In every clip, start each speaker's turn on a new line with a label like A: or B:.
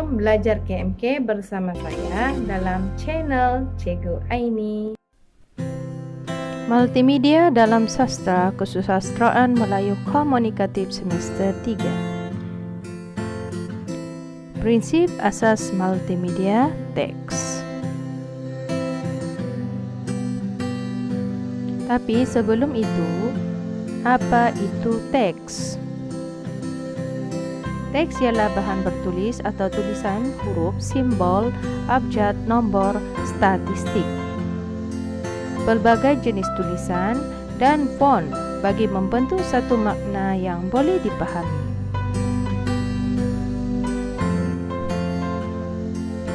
A: Selalu belajar KMK bersama saya dalam channel Cikgu Aini.
B: Multimedia dalam Sastra Kesusastraan Melayu Komunikatif Semester 3. Prinsip asas multimedia teks. Tapi sebelum itu, apa itu teks? Teks ialah bahan bertulis atau tulisan, huruf, simbol, abjad, nombor, statistik. Pelbagai jenis tulisan dan font bagi membentuk satu makna yang boleh dipahami.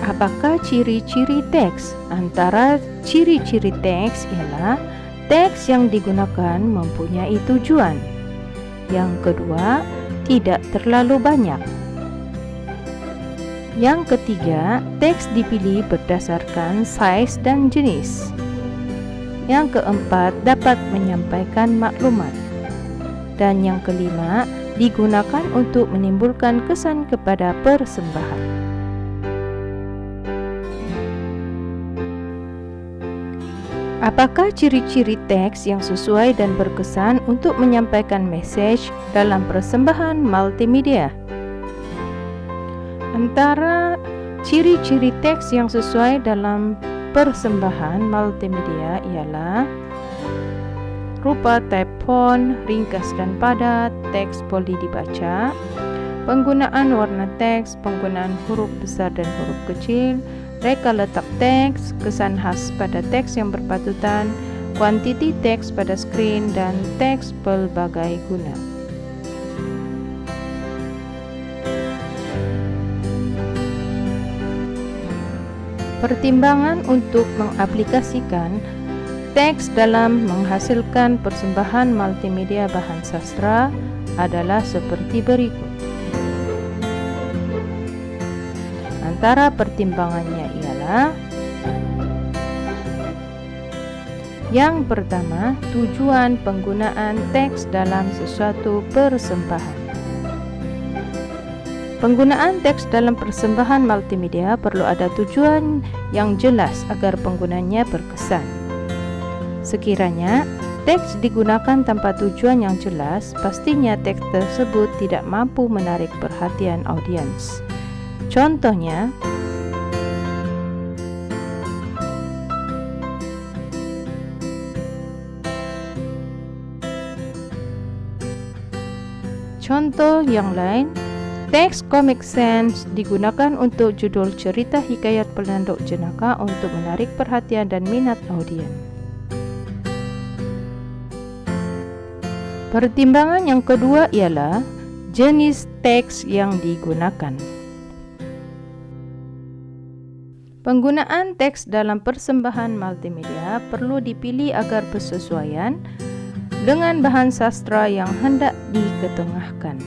B: Apakah ciri-ciri teks? Antara ciri-ciri teks ialah teks yang digunakan mempunyai tujuan. Yang kedua, tidak terlalu banyak. Yang ketiga, teks dipilih berdasarkan saiz dan jenis. Yang keempat, dapat menyampaikan maklumat. Dan yang kelima, digunakan untuk menimbulkan kesan kepada persembahan. Apakah ciri-ciri teks yang sesuai dan berkesan untuk menyampaikan message dalam persembahan multimedia? Antara ciri-ciri teks yang sesuai dalam persembahan multimedia ialah rupa type font, ringkas dan padat, teks boleh dibaca, penggunaan warna teks, penggunaan huruf besar dan huruf kecil, reka letak teks, kesan khas pada teks yang berpatutan, kuantiti teks pada skrin, dan teks pelbagai guna. Pertimbangan untuk mengaplikasikan teks dalam menghasilkan persembahan multimedia bahan sastra adalah seperti berikut. Antara pertimbangannya ialah: yang pertama, tujuan penggunaan teks dalam sesuatu persembahan. Penggunaan teks dalam persembahan multimedia perlu ada tujuan yang jelas agar penggunanya berkesan. Sekiranya teks digunakan tanpa tujuan yang jelas, pastinya teks tersebut tidak mampu menarik perhatian audiens. Contohnya, contoh yang lain, teks Comic Sans digunakan untuk judul cerita hikayat Pelanduk Jenaka untuk menarik perhatian dan minat audiens. Pertimbangan yang kedua ialah jenis teks yang digunakan. Penggunaan teks dalam persembahan multimedia perlu dipilih agar bersesuaian dengan bahan sastra yang hendak diketengahkan.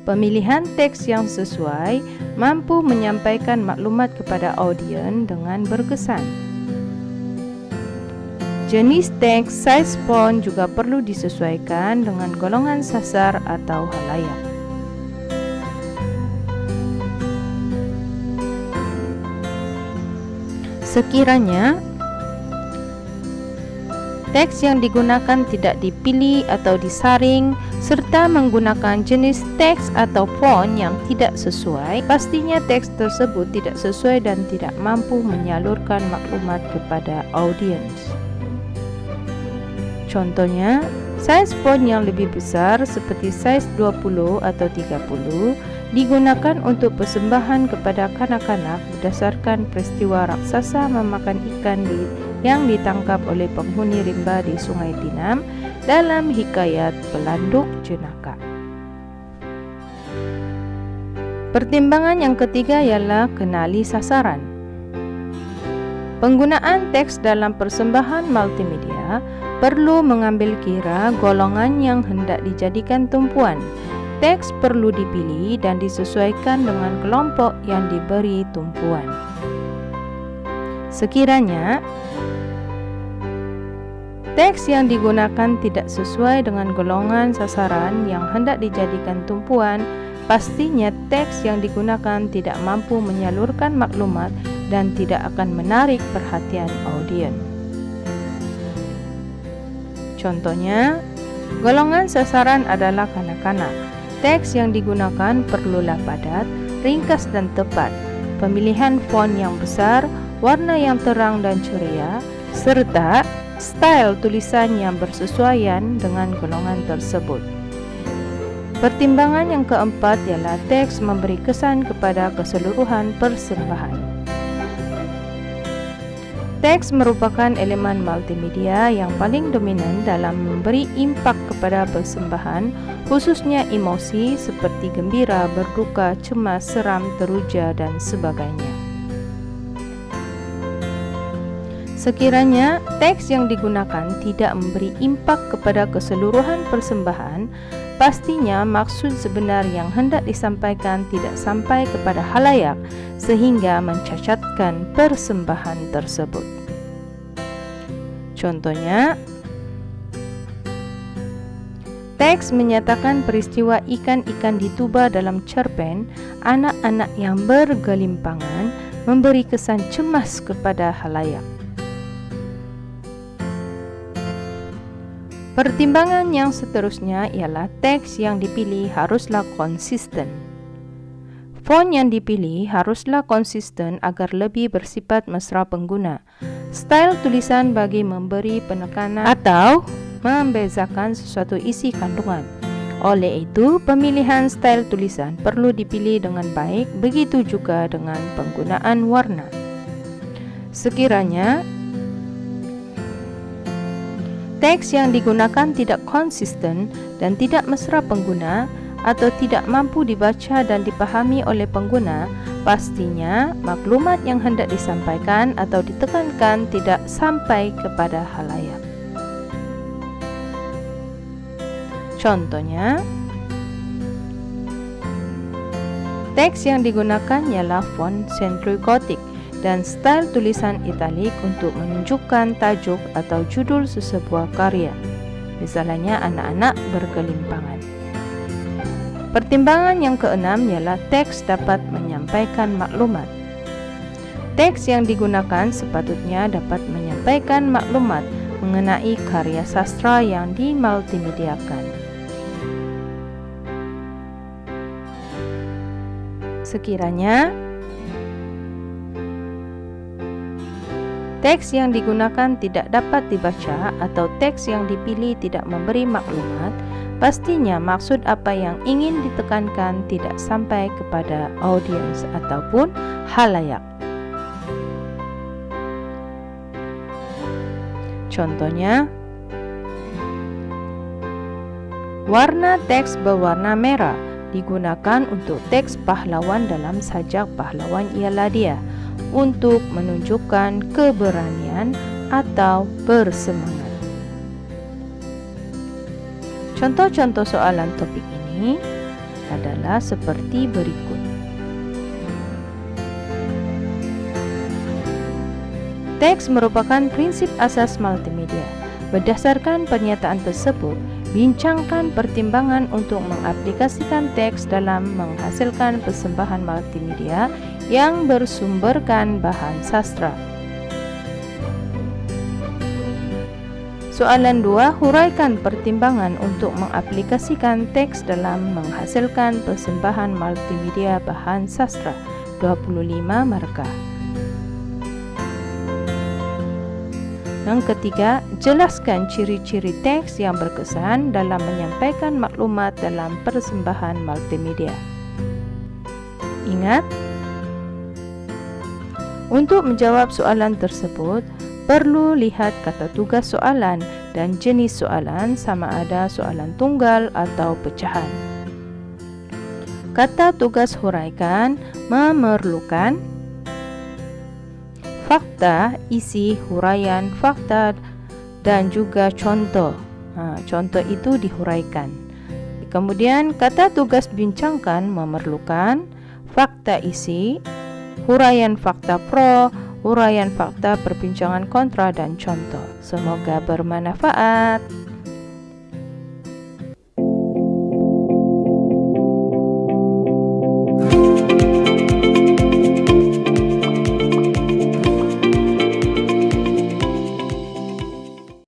B: Pemilihan teks yang sesuai mampu menyampaikan maklumat kepada audiens dengan berkesan. Jenis teks, saiz font juga perlu disesuaikan dengan golongan sasar atau halayak. Sekiranya teks yang digunakan tidak dipilih atau disaring serta menggunakan jenis teks atau font yang tidak sesuai, pastinya teks tersebut tidak sesuai dan tidak mampu menyalurkan maklumat kepada audiens. Contohnya, saiz font yang lebih besar seperti saiz 20 atau 30 digunakan untuk persembahan kepada kanak-kanak berdasarkan peristiwa raksasa memakan ikan yang ditangkap oleh penghuni rimba di Sungai Tinam dalam hikayat Pelanduk Jenaka. Pertimbangan yang ketiga ialah kenali sasaran. Penggunaan teks dalam persembahan multimedia perlu mengambil kira golongan yang hendak dijadikan tumpuan. Teks perlu dipilih dan disesuaikan dengan kelompok yang diberi tumpuan. Sekiranya teks yang digunakan tidak sesuai dengan golongan sasaran yang hendak dijadikan tumpuan, pastinya teks yang digunakan tidak mampu menyalurkan maklumat dan tidak akan menarik perhatian audiens. Contohnya, golongan sasaran adalah kanak-kanak. Teks yang digunakan perlulah padat, ringkas dan tepat. Pemilihan font yang besar, warna yang terang dan ceria, serta style tulisan yang bersesuaian dengan golongan tersebut. Pertimbangan yang keempat ialah teks memberi kesan kepada keseluruhan persembahan. Teks merupakan elemen multimedia yang paling dominan dalam memberi impak kepada persembahan, khususnya emosi seperti gembira, berduka, cemas, seram, teruja, dan sebagainya. Sekiranya teks yang digunakan tidak memberi impak kepada keseluruhan persembahan, pastinya maksud sebenar yang hendak disampaikan tidak sampai kepada khalayak sehingga mencacatkan persembahan tersebut. Contohnya, teks menyatakan peristiwa ikan-ikan dituba dalam cerpen, anak-anak yang bergelimpangan, memberi kesan cemas kepada khalayak. Pertimbangan yang seterusnya ialah teks yang dipilih haruslah konsisten. Font yang dipilih haruslah konsisten agar lebih bersifat mesra pengguna. Style tulisan bagi memberi penekanan atau membezakan sesuatu isi kandungan. Oleh itu, pemilihan style tulisan perlu dipilih dengan baik, begitu juga dengan penggunaan warna. Sekiranya teks yang digunakan tidak konsisten dan tidak mesra pengguna atau tidak mampu dibaca dan dipahami oleh pengguna, pastinya maklumat yang hendak disampaikan atau ditekankan tidak sampai kepada khalayak. Contohnya, teks yang digunakan ialah font Century Gothic dan style tulisan italik untuk menunjukkan tajuk atau judul sesebuah karya, misalnya anak-anak bergelimpangan. Pertimbangan yang keenam ialah teks dapat menyampaikan maklumat. Teks yang digunakan sepatutnya dapat menyampaikan maklumat mengenai karya sastra yang dimultimediakan. Sekiranya teks yang digunakan tidak dapat dibaca atau teks yang dipilih tidak memberi maklumat, pastinya maksud apa yang ingin ditekankan tidak sampai kepada audiens ataupun khalayak. Contohnya, warna teks berwarna merah digunakan untuk teks pahlawan dalam sajak Pahlawan Ialah Dia, untuk menunjukkan keberanian atau bersemangat. Contoh-contoh soalan topik ini adalah seperti berikut. Teks merupakan prinsip asas multimedia. Berdasarkan pernyataan tersebut, bincangkan pertimbangan untuk mengaplikasikan teks dalam menghasilkan persembahan multimedia yang bersumberkan bahan sastra. Soalan 2, huraikan pertimbangan untuk mengaplikasikan teks dalam menghasilkan persembahan multimedia bahan sastra. 25 markah. Yang ketiga, jelaskan ciri-ciri teks yang berkesan dalam menyampaikan maklumat dalam persembahan multimedia. Ingat, untuk menjawab soalan tersebut, perlu lihat kata tugas soalan dan jenis soalan sama ada soalan tunggal atau pecahan. Kata tugas huraikan memerlukan fakta, isi, huraian, fakta, dan juga contoh. Contoh itu dihuraikan. Kemudian kata tugas bincangkan memerlukan fakta isi, huraian fakta pro, huraian fakta perbincangan kontra, dan contoh. Semoga bermanfaat.